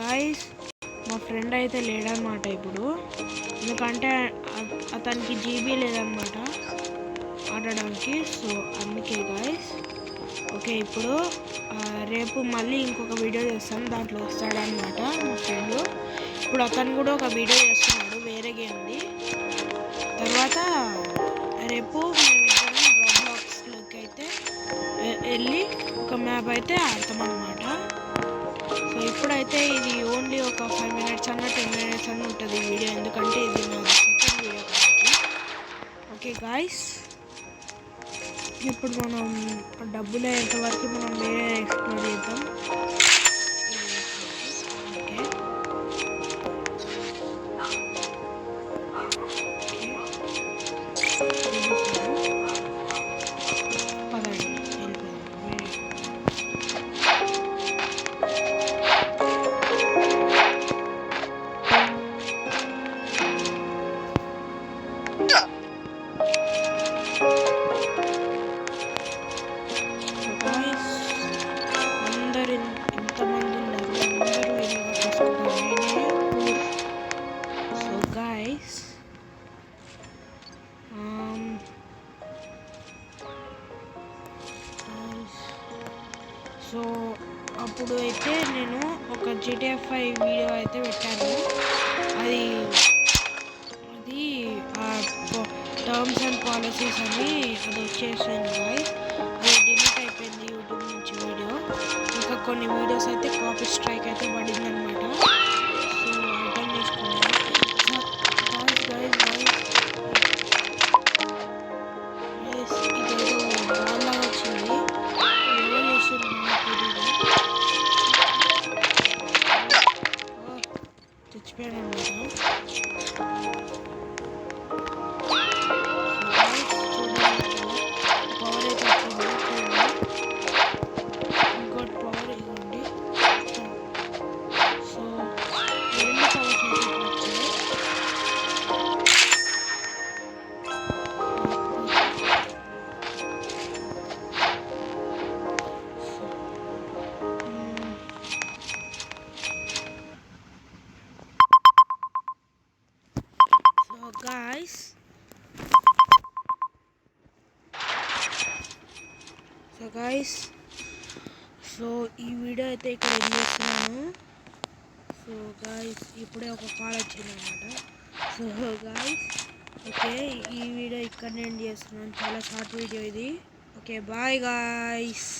Guys మా friend అయితే లేడనమాట ఇప్పుడు, ఎందుకంటే అతనికి జీబీ లేదనమాట ఆడడానికి. సో అందుకే గాయస్. ఓకే, ఇప్పుడు రేపు మళ్ళీ ఇంకొక వీడియో చేస్తాను, దాంట్లో వస్తాడనమాట మా ఫ్రెండ్. ఇప్పుడు అతను కూడా ఒక వీడియో చేస్తున్నాడు వేరే గేమ్ది. తర్వాత రేపు మేమిద్దరం రోబ్లాక్స్లోకి అయితే వెళ్ళి ఒక మ్యాప్ అయితే ఆడతామన్నమాట. సో ఇప్పుడైతే ఇది ఓన్లీ ఒక 5 minutes అన్న 10 minutes అన్న ఉంటుంది ఈ వీడియో, ఎందుకంటే ఇది నా సెకండ్ వీడియో కాబట్టి. ఓకే గాయస్, ఇప్పుడు మనం డబ్బులు అయ్యేంత వరకు మనం వేరే ఎక్స్ప్లోర్ చేద్దాం. ఓకే, పదండి సో అప్పుడు అయితే నేను ఒక GTA 5 వీడియో అయితే పెట్టాను. అది టర్మ్స్ అండ్ పాలసీస్ అని అది వచ్చేసింది గాయ్స్. అది డిలీట్ అయిపోయింది యూట్యూబ్ నుంచి వీడియో. ఇంకా కొన్ని వీడియోస్ అయితే కాపీ స్ట్రైక్ అయితే పడిందనమాట. సో అర్థం చేసుకున్నాను ఇదేదో బాగా వచ్చింది, ఎవరు చేసింది చచ్చిపోయాను అనమాట. పవర్ అయితే వచ్చింది చూడండి, ఇంకోటి పవర్ ఇవ్వండి. సో రెండు పవర్స్ అయితే వచ్చాయి. సో ఈ వీడియో అయితే ఇక్కడ ఏం చేస్తున్నాను. సో గాయస్ ఇప్పుడే ఒక కాల్ వచ్చింది అనమాట. సో గాయస్ ఓకే, ఈ వీడియో ఇక్కడ ఎండ్ చేస్తున్నాను, చాలా షార్ట్ వీడియో ఇది. Okay bye guys.